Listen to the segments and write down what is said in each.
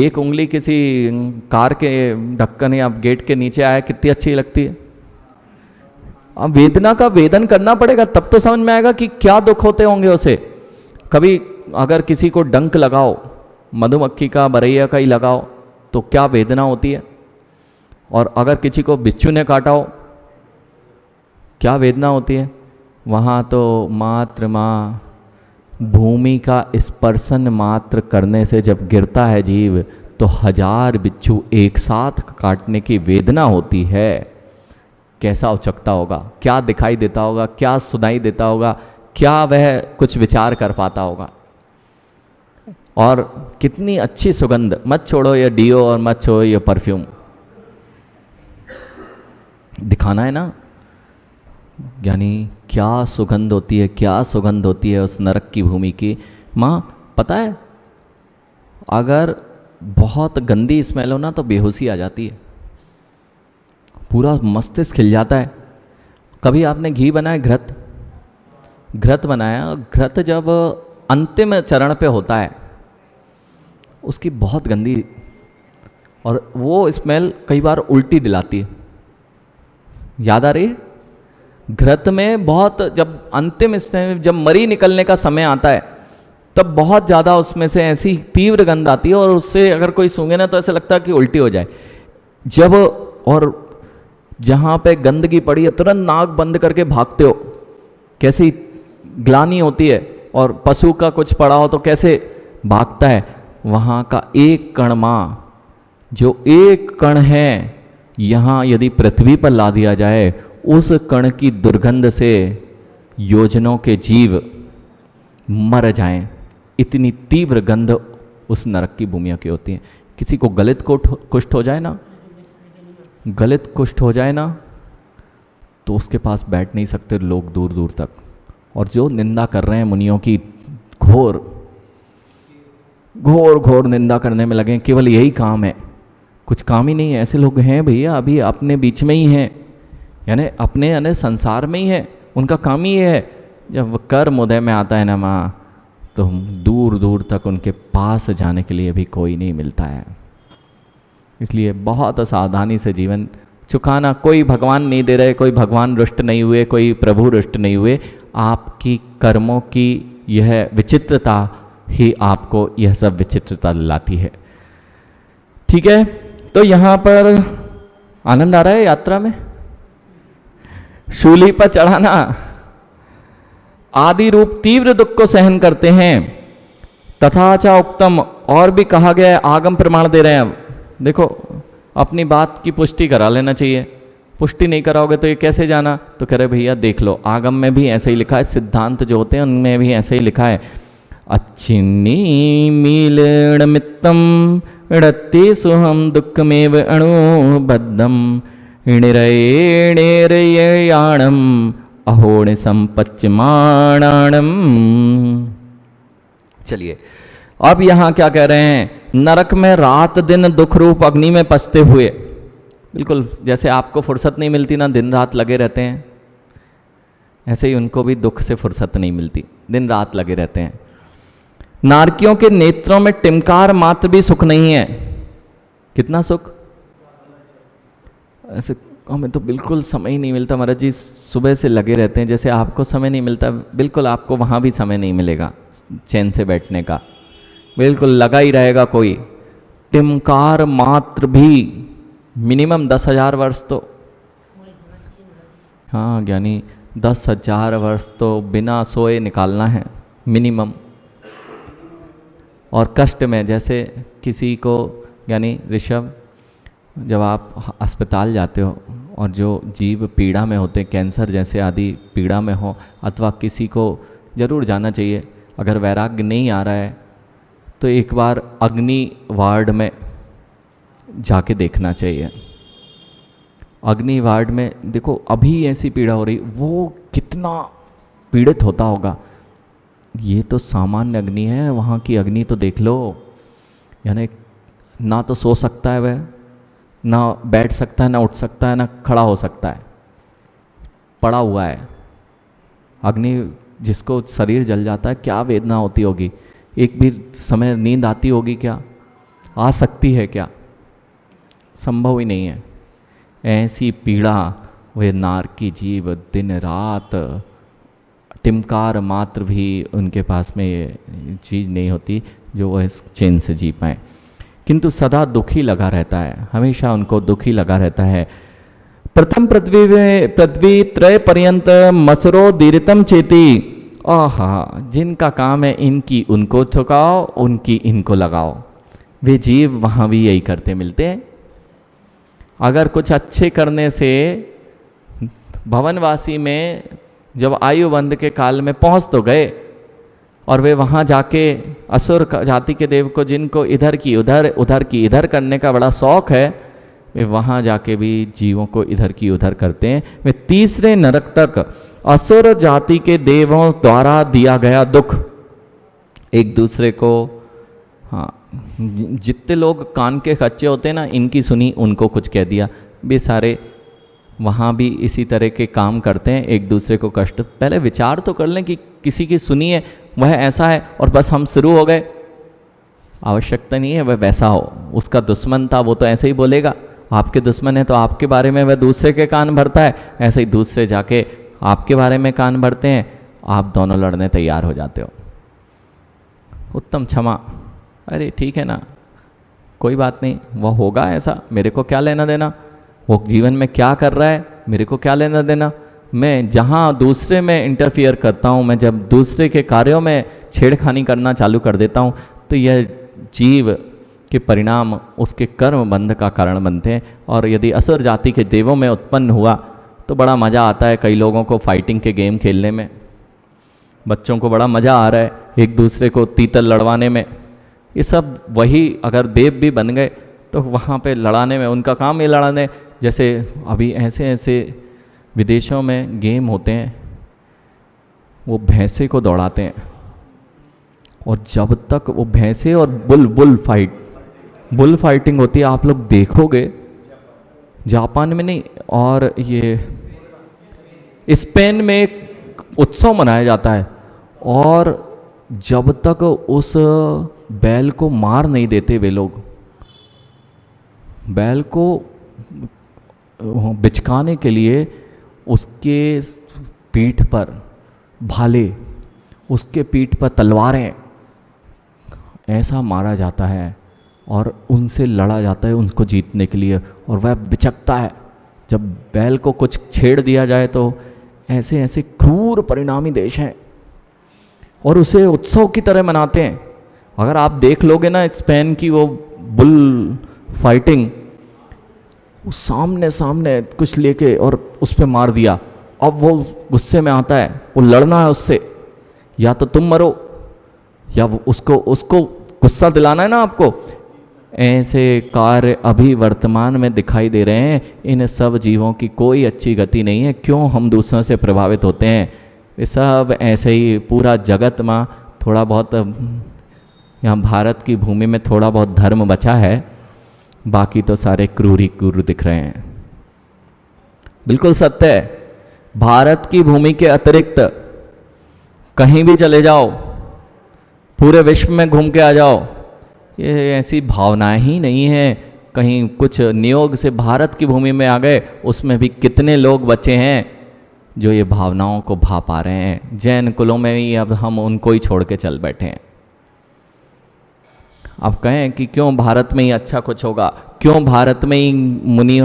एक उंगली किसी कार के ढक्कन या गेट के नीचे आए, कितनी अच्छी लगती है। अब वेदना का वेदन करना पड़ेगा, तब तो समझ में आएगा कि क्या दुख होते होंगे उसे। कभी अगर किसी को डंक लगाओ, मधुमक्खी का बरैया का ही लगाओ, तो क्या वेदना होती है। और अगर किसी को बिच्छू ने काटा हो, क्या वेदना होती है। वहाँ तो मात्र माँ भूमि का स्पर्शन मात्र करने से जब गिरता है जीव, तो 1000 बिच्छू एक साथ काटने की वेदना होती है। कैसा उचकता होगा, क्या दिखाई देता होगा, क्या सुनाई देता होगा, क्या वह कुछ विचार कर पाता होगा। और कितनी अच्छी सुगंध, मत छोड़ो ये डीओ और मत छोड़ो ये परफ्यूम, दिखाना है ना। यानी क्या सुगंध होती है, क्या सुगंध होती है उस नरक की भूमि की। माँ पता है, अगर बहुत गंदी स्मेल हो ना तो बेहोशी आ जाती है, पूरा मस्तिष्क खिल जाता है। कभी आपने घी बनाया, घृत बनाया, घृत जब अंतिम चरण पे होता है, उसकी बहुत गंदी, और वो स्मेल कई बार उल्टी दिलाती है। याद आ रही है। घृत में बहुत, जब अंतिम स्टेज, जब मरी निकलने का समय आता है, तब बहुत ज़्यादा उसमें से ऐसी तीव्र गंध आती है, और उससे अगर कोई सूंघे ना तो ऐसा लगता है कि उल्टी हो जाए। जब, और जहाँ पे गंदगी पड़ी है तुरंत नाक बंद करके भागते हो, कैसी ग्लानि होती है। और पशु का कुछ पड़ा हो तो कैसे भागता है। वहाँ का एक कण, माँ जो एक कण है, यहाँ यदि पृथ्वी पर ला दिया जाए, उस कण की दुर्गंध से योजनों के जीव मर जाएं। इतनी तीव्र गंध उस नरक की भूमिया की होती है। किसी को गलित कुष्ठ हो जाए ना, गलित कुष्ठ हो जाए ना, तो उसके पास बैठ नहीं सकते लोग दूर दूर तक। और जो निंदा कर रहे हैं मुनियों की, घोर घोर घोर निंदा करने में लगे, केवल यही काम है, कुछ काम ही नहीं है। ऐसे लोग हैं भैया, अभी अपने बीच में ही हैं, यानी संसार में ही है, उनका काम ही ये है। जब कर्म उदय में आता है ना माँ, तो दूर दूर तक उनके पास जाने के लिए भी कोई नहीं मिलता है। इसलिए बहुत सावधानी से जीवन चुकाना। कोई भगवान नहीं दे रहे, कोई भगवान रुष्ट नहीं हुए, कोई प्रभु रुष्ट नहीं हुए। आपकी कर्मों की यह विचित्रता ही आपको यह सब विचित्रता लाती है। ठीक है, तो यहाँ पर आनंद आ रहा है यात्रा में। शूली पर चढ़ाना, आदि रूप तीव्र दुख को सहन करते हैं। तथाचा उत्तम, और भी कहा गया है, आगम प्रमाण दे रहे हैं। अब देखो, अपनी बात की पुष्टि करा लेना चाहिए। पुष्टि नहीं कराओगे तो ये कैसे जाना। तो कह रहे भैया देख लो, आगम में भी ऐसे ही लिखा है, सिद्धांत जो होते हैं उनमें भी ऐसे ही लिखा है। अच्छिन्नी मीलन मित्तम ऋत्ति सुहम दुखमेव अणुबद्धम णिरयेणेरयाणम अहोण संपच्यमाणाणम। चलिए, अब यहाँ क्या कह रहे हैं। नरक में रात दिन दुख रूप अग्नि में पसते हुए, बिल्कुल जैसे आपको फुर्सत नहीं मिलती ना, दिन रात लगे रहते हैं, ऐसे ही उनको भी दुख से फुर्सत नहीं मिलती, दिन रात लगे रहते हैं। नारकियों के नेत्रों में टिमकार मात्र भी सुख नहीं है। कितना सुख, ऐसे हमें तो बिल्कुल समय ही नहीं मिलता। महाराज जी सुबह से लगे रहते हैं, जैसे आपको समय नहीं मिलता, बिल्कुल आपको वहाँ भी समय नहीं मिलेगा चैन से बैठने का, बिल्कुल लगा ही रहेगा कोई। टिमकार मात्र भी मिनिमम 10,000 वर्ष तो, हाँ ज्ञानी 10,000 वर्ष तो बिना सोए निकालना है मिनिमम। और कष्ट में, जैसे किसी को, यानी ऋषभ, जब आप अस्पताल जाते हो और जो जीव पीड़ा में होते हैं, कैंसर जैसे आदि पीड़ा में हो, अथवा किसी को जरूर जाना चाहिए। अगर वैराग्य नहीं आ रहा है तो एक बार अग्नि वार्ड में जाके देखना चाहिए। अग्नि वार्ड में देखो, अभी ऐसी पीड़ा हो रही, वो कितना पीड़ित होता होगा। ये तो सामान्य अग्नि है, वहाँ की अग्नि तो देख लो। यानी ना तो सो सकता है वह, ना बैठ सकता है, ना उठ सकता है, ना खड़ा हो सकता है। पड़ा हुआ है। अग्नि, जिसको शरीर जल जाता है, क्या वेदना होती होगी। एक भी समय नींद आती होगी क्या? आ सकती है क्या? संभव ही नहीं है। ऐसी पीड़ा वे नारकी जीव दिन रात, टिमकार मात्र भी उनके पास में ये चीज़ नहीं होती जो वह इस चैन से जी पाए, किंतु सदा दुखी लगा रहता है, हमेशा उनको दुखी लगा रहता है। प्रथम पृथ्वी त्रय पर्यंत मसरो दीर्तम चेती। आहा, जिनका काम है इनकी उनको चुकाओ, उनकी इनको लगाओ। वे जीव वहाँ भी यही करते मिलते हैं। अगर कुछ अच्छे करने से भवनवासी में जब आयु बंध के काल में पहुँच तो गए, और वे वहाँ जाके असुर जाति के देव को, जिनको इधर की उधर, उधर की इधर करने का बड़ा शौक है, वे वहाँ जाके भी जीवों को इधर की उधर करते हैं। वे तीसरे नरक तक असुर जाति के देवों द्वारा दिया गया दुख, एक दूसरे को, हाँ, जितने लोग कान के कच्चे होते हैं ना, इनकी सुनी उनको कुछ कह दिया, वे सारे वहाँ भी इसी तरह के काम करते हैं, एक दूसरे को कष्ट। पहले विचार तो कर लें कि किसी की सुनिए वह ऐसा है और बस हम शुरू हो गए। आवश्यकता नहीं है वह वैसा हो, उसका दुश्मन था वो तो ऐसे ही बोलेगा। आपके दुश्मन है तो आपके बारे में वह दूसरे के कान भरता है, ऐसे ही दूसरे जाके आपके बारे में कान भरते हैं, आप दोनों लड़ने तैयार हो जाते हो। उत्तम क्षमा, अरे ठीक है ना, कोई बात नहीं, वह होगा ऐसा, मेरे को क्या लेना देना, वो जीवन में क्या कर रहा है मेरे को क्या लेना देना। मैं जहाँ दूसरे में इंटरफियर करता हूँ, मैं जब दूसरे के कार्यों में छेड़खानी करना चालू कर देता हूँ, तो यह जीव के परिणाम उसके कर्म बंध का कारण बनते हैं। और यदि असुर जाति के देवों में उत्पन्न हुआ तो बड़ा मज़ा आता है। कई लोगों को फाइटिंग के गेम खेलने में, बच्चों को बड़ा मज़ा आ रहा है एक दूसरे को तीतर लड़वाने में। ये सब वही अगर देव भी बन गए तो वहाँ पे लड़ाने में, उनका काम ये लड़ाने। जैसे अभी ऐसे ऐसे विदेशों में गेम होते हैं, वो भैंसे को दौड़ाते हैं, और जब तक वो भैंसे और बुल फाइटिंग होती है, आप लोग देखोगे, जापान में नहीं, और ये स्पेन में एक उत्सव मनाया जाता है, और जब तक उस बैल को मार नहीं देते वे लोग, बैल को बिचकाने के लिए उसके पीठ पर भाले, उसके पीठ पर तलवारें, ऐसा मारा जाता है और उनसे लड़ा जाता है उनको जीतने के लिए। और वह बिचकता है, जब बैल को कुछ छेड़ दिया जाए तो ऐसे ऐसे क्रूर परिणामी देश हैं, और उसे उत्सव की तरह मनाते हैं। अगर आप देख लोगे ना स्पेन की वो बुल फाइटिंग, वो सामने सामने कुछ लेके और उस पर मार दिया, अब वो गुस्से में आता है, वो लड़ना है उससे, या तो तुम मरो या उसको गुस्सा दिलाना है ना आपको। ऐसे कार्य अभी वर्तमान में दिखाई दे रहे हैं। इन सब जीवों की कोई अच्छी गति नहीं है। क्यों हम दूसरों से प्रभावित होते हैं? ये सब ऐसे ही पूरा जगत में थोड़ा बहुत, यहाँ भारत की भूमि में थोड़ा बहुत धर्म बचा है, बाकी तो सारे क्रूर ही क्रूर दिख रहे हैं। बिल्कुल सत्य है। भारत की भूमि के अतिरिक्त कहीं भी चले जाओ, पूरे विश्व में घूम के आ जाओ, ये ऐसी भावनाएं ही नहीं है। कहीं कुछ नियोग से भारत की भूमि में आ गए, उसमें भी कितने लोग बचे हैं जो ये भावनाओं को भा पा रहे हैं। जैन कुलों में ही अब हम उनको ही छोड़ के चल बैठे हैं। अब कहें कि क्यों भारत में ही अच्छा कुछ होगा, क्यों भारत में ही मुनि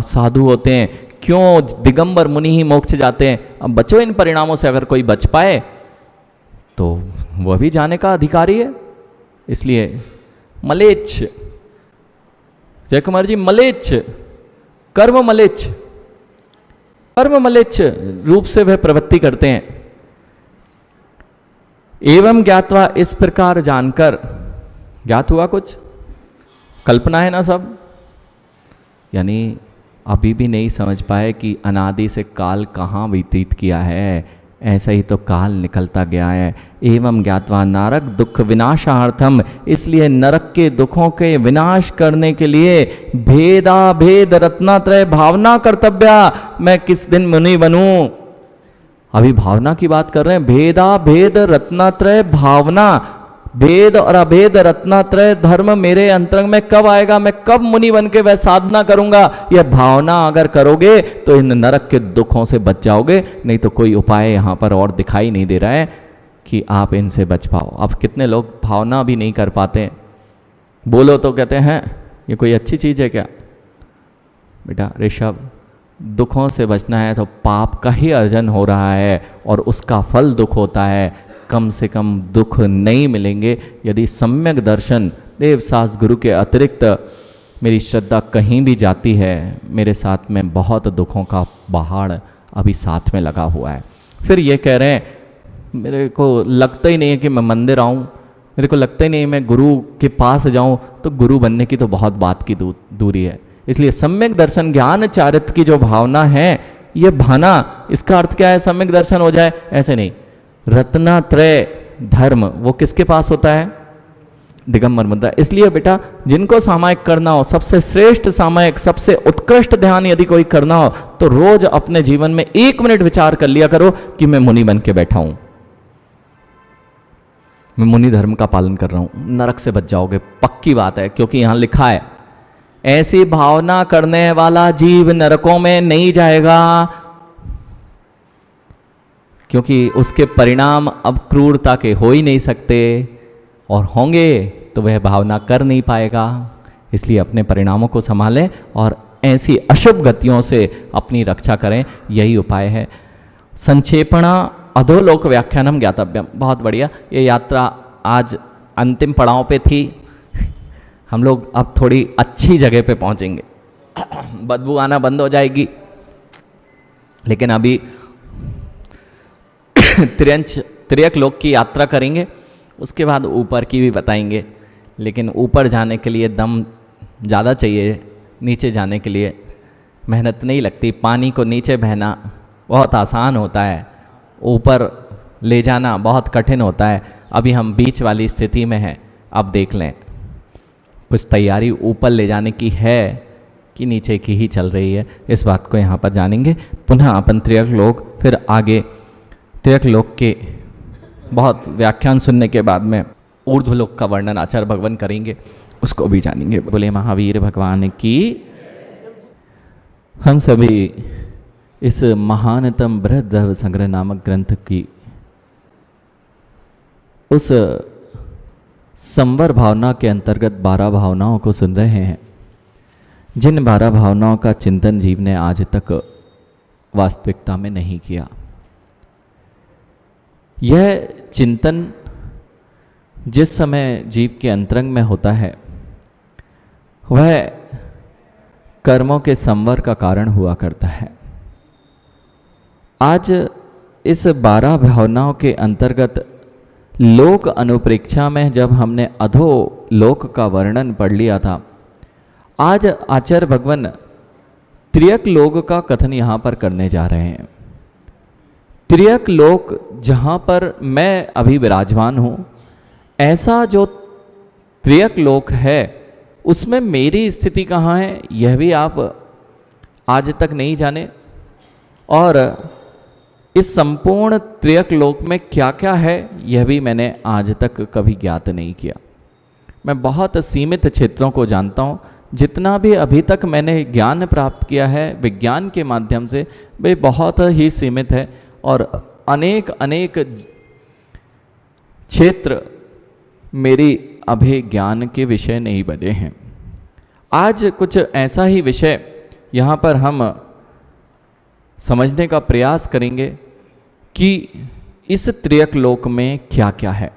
साधु होते हैं, क्यों दिगंबर मुनि ही मोक्ष जाते हैं। अब बचो इन परिणामों से। अगर कोई बच पाए तो वह भी जाने का अधिकारी है। इसलिए मलेच्छ, जय कुमार जी, मलेच्छ, कर्म मलेच्छ, कर्म मलेच्छ रूप से वह प्रवृत्ति करते हैं। एवं ज्ञातवा, इस प्रकार जानकर, ज्ञात हुआ कुछ, कल्पना है ना सब, यानी अभी भी नहीं समझ पाए कि अनादि से काल कहाँ व्यतीत किया है, ऐसा ही तो काल निकलता गया है। एवं ज्ञात्वा नरक दुख विनाशार्थम, इसलिए नरक के दुखों के विनाश करने के लिए भेदा भेद रत्नात्रय भावना कर्तव्या। मैं किस दिन मुनि बनूं? अभी भावना की बात कर रहे हैं। भेदा भेद रत्नात्रय भावना, भेद और अभेद रत्नात्रय धर्म मेरे अंतरंग में कब आएगा? मैं कब मुनि बन के वह साधना करूंगा? यह भावना अगर करोगे तो इन नरक के दुखों से बच जाओगे, नहीं तो कोई उपाय यहां पर और दिखाई नहीं दे रहा है कि आप इनसे बच पाओ। अब कितने लोग भावना भी नहीं कर पाते, बोलो तो कहते हैं ये कोई अच्छी चीज है क्या? बेटा ऋषभ, दुखों से बचना है तो पाप का ही अर्जन हो रहा है और उसका फल दुख होता है। कम से कम दुख नहीं मिलेंगे यदि सम्यक दर्शन देव शास्त्र गुरु के अतिरिक्त मेरी श्रद्धा कहीं भी जाती है। मेरे साथ में बहुत दुखों का पहाड़ अभी साथ में लगा हुआ है। फिर ये कह रहे हैं मेरे को लगता ही नहीं है कि मैं मंदिर आऊँ, मेरे को लगता ही नहीं मैं गुरु के पास जाऊँ। तो गुरु बनने की तो बहुत बात की दूरी है। इसलिए सम्यक दर्शन ज्ञान चारित्र की जो भावना है, ये भाना, इसका अर्थ क्या है? सम्यक दर्शन हो जाए ऐसे नहीं। रत्नात्रय धर्म वो किसके पास होता है? दिगंबर मुद्रा। इसलिए बेटा जिनको सामायिक करना हो, सबसे श्रेष्ठ सामायिक, सबसे उत्कृष्ट ध्यान यदि कोई करना हो तो रोज अपने जीवन में 1 मिनट विचार कर लिया करो कि मैं मुनि बन के बैठा हूं, मैं मुनि धर्म का पालन कर रहा हूं। नरक से बच जाओगे, पक्की बात है, क्योंकि यहां लिखा है ऐसी भावना करने वाला जीव नरकों में नहीं जाएगा, क्योंकि उसके परिणाम अब क्रूरता के हो ही नहीं सकते, और होंगे तो वह भावना कर नहीं पाएगा। इसलिए अपने परिणामों को संभालें और ऐसी अशुभ गतियों से अपनी रक्षा करें, यही उपाय है। संक्षेपणा अधोलोक व्याख्यानम ज्ञातव्यम। बहुत बढ़िया, ये यात्रा आज अंतिम पड़ाव पे थी। हम लोग अब थोड़ी अच्छी जगह पे पहुंचेंगे, बदबू आना बंद हो जाएगी। लेकिन अभी त्रियक लोक की यात्रा करेंगे, उसके बाद ऊपर की भी बताएंगे। लेकिन ऊपर जाने के लिए दम ज़्यादा चाहिए, नीचे जाने के लिए मेहनत नहीं लगती। पानी को नीचे बहना बहुत आसान होता है, ऊपर ले जाना बहुत कठिन होता है। अभी हम बीच वाली स्थिति में हैं। अब देख लें कुछ तैयारी ऊपर ले जाने की है कि नीचे की ही चल रही है, इस बात को यहाँ पर जानेंगे। पुनः अपन त्रियक लोक, फिर आगे त्रियक लोक के बहुत व्याख्यान सुनने के बाद में ऊर्ध्वलोक का वर्णन आचार्य भगवान करेंगे, उसको भी जानेंगे। बोले महावीर भगवान की। हम सभी इस महानतम बृहद संग्रह नामक ग्रंथ की उस संवर भावना के अंतर्गत 12 भावनाओं को सुन रहे हैं, जिन 12 भावनाओं का चिंतन जीव ने आज तक वास्तविकता में नहीं किया। यह चिंतन जिस समय जीव के अंतरंग में होता है, वह कर्मों के संवर का कारण हुआ करता है। आज इस 12 भावनाओं के अंतर्गत लोक अनुप्रेक्षा में जब हमने अधो लोक का वर्णन पढ़ लिया था, आज आचार्य भगवान त्रियक लोक का कथन यहाँ पर करने जा रहे हैं। त्रियक लोक जहाँ पर मैं अभी विराजमान हूँ, ऐसा जो त्रियक लोक है उसमें मेरी स्थिति कहाँ है यह भी आप आज तक नहीं जाने, और इस संपूर्ण त्रियक लोक में क्या क्या है यह भी मैंने आज तक कभी ज्ञात नहीं किया। मैं बहुत सीमित क्षेत्रों को जानता हूँ। जितना भी अभी तक मैंने ज्ञान प्राप्त किया है विज्ञान के माध्यम से, वे बहुत ही सीमित है और अनेक अनेक क्षेत्र मेरी अभिज्ञान के विषय नहीं बने हैं। आज कुछ ऐसा ही विषय यहाँ पर हम समझने का प्रयास करेंगे कि इस त्रियक लोक में क्या क्या है।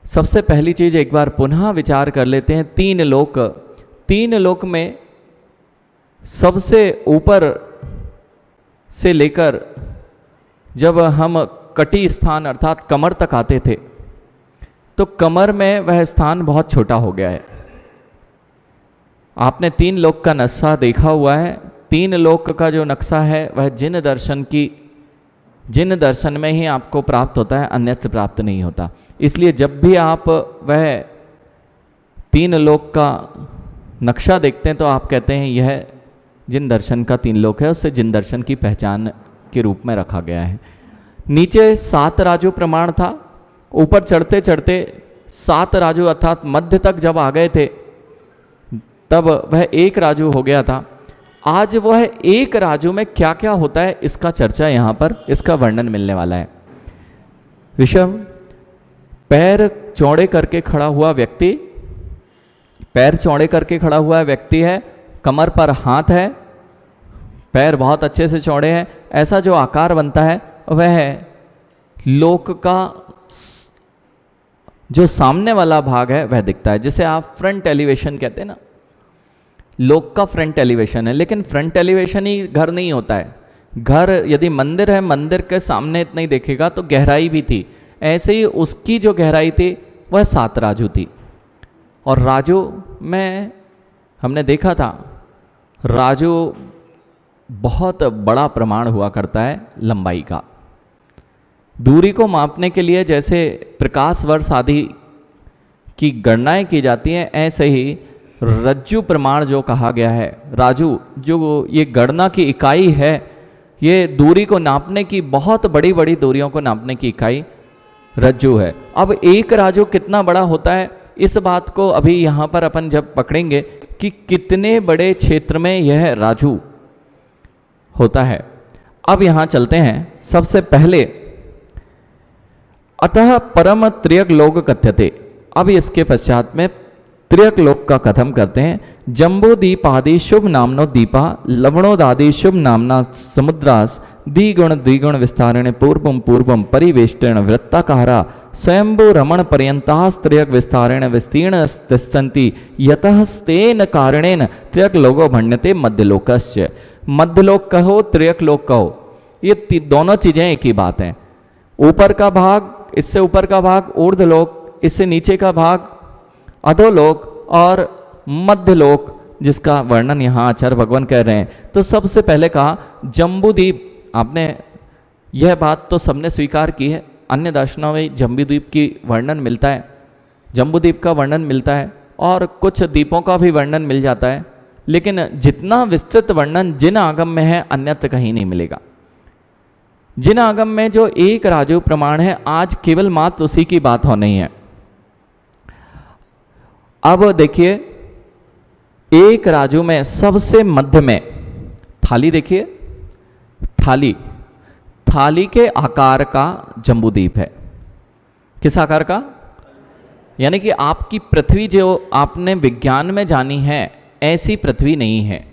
सबसे पहली चीज एक बार पुनः विचार कर लेते हैं। 3 लोक, 3 लोक में सबसे ऊपर से लेकर जब हम कटी स्थान अर्थात कमर तक आते थे, तो कमर में वह स्थान बहुत छोटा हो गया है। आपने 3 लोक का नक्शा देखा हुआ है। 3 लोक का जो नक्शा है वह जिन दर्शन की जिन दर्शन में ही आपको प्राप्त होता है, अन्यत्र प्राप्त नहीं होता। इसलिए जब भी आप वह 3 लोक का नक्शा देखते हैं तो आप कहते हैं यह जिन दर्शन का 3 लोक है उससे जिन दर्शन की पहचान के रूप में रखा गया है। नीचे 7 राजू प्रमाण था, ऊपर चढ़ते चढ़ते 7 राजू अर्थात मध्य तक जब आ गए थे तब वह 1 राजू हो गया था। आज वह 1 राजू में क्या क्या होता है इसका चर्चा यहाँ पर, इसका वर्णन मिलने वाला है। ऋषभ, पैर चौड़े करके खड़ा हुआ व्यक्ति, पैर चौड़े करके खड़ा हुआ व्यक्ति है, कमर पर हाथ है, पैर बहुत अच्छे से चौड़े हैं, ऐसा जो आकार बनता है वह लोक का जो सामने वाला भाग है वह दिखता है, जिसे आप फ्रंट एलिवेशन कहते हैं ना। लोक का फ्रंट एलिवेशन है, लेकिन फ्रंट एलिवेशन ही घर नहीं होता है। घर यदि मंदिर है, मंदिर के सामने इतना ही देखेगा तो गहराई भी थी, ऐसे ही उसकी जो गहराई थी वह 7 राजू थी। और राजू में हमने देखा था, राजू बहुत बड़ा प्रमाण हुआ करता है लंबाई का। दूरी को मापने के लिए जैसे प्रकाश वर्ष आदि की गणनाएं की जाती हैं, ऐसे ही रज्जु प्रमाण जो कहा गया है, राजू जो ये गणना की इकाई है, ये दूरी को नापने की, बहुत बड़ी बड़ी दूरियों को नापने की इकाई रज्जु है। अब 1 राजू कितना बड़ा होता है, इस बात को अभी यहाँ पर अपन जब पकड़ेंगे कि कितने बड़े क्षेत्र में यह राजू होता है। अब यहाँ चलते हैं। सबसे पहले अतः परम त्रियक लोक कथ्यते, अब इसके पश्चात में त्रियक लोक का कथन करते हैं। जम्बो दीप आदि शुभ नामनो दीपा, लवणोदादि शुभ नामना समुद्रास, द्विगुण द्विगुण विस्तारेण पूर्वम पूर्वम परिवेष्टेण वृत्ताकारा स्वयंभू रमण पर्यंतास्त्रियक विस्तारेण विस्तीर्ण तिष्ठन्ति यतः स्तेन कारणेन त्रियक लोको भण्यते मध्यलोकस्य। मध्यलोक कहो, त्रियक लोक कहो, ये दोनों चीजें एक ही बात हैं। ऊपर का भाग, इससे ऊपर का भाग ऊर्ध्वलोक, इससे नीचे का भाग अधोलोक, और मध्यलोक जिसका वर्णन यहाँ आचार्य भगवान कह रहे हैं। तो सबसे पहले कहा जम्बूद्वीप, आपने यह बात तो सबने स्वीकार की है, अन्य दर्शनों में जम्बूद्वीप की वर्णन मिलता है, जम्बूद्वीप का वर्णन मिलता है, और कुछ द्वीपों का भी वर्णन मिल जाता है, लेकिन जितना विस्तृत वर्णन जिन आगम में है अन्यत्र कहीं नहीं मिलेगा। जिन आगम में जो 1 राजू प्रमाण है, आज केवल मात्र उसी की बात होनी है। अब देखिए 1 राजू में सबसे मध्य में थाली, देखिए थाली, थाली के आकार का जम्बूद्वीप है। किस आकार का? यानी कि आपकी पृथ्वी जो आपने विज्ञान में जानी है ऐसी पृथ्वी नहीं है।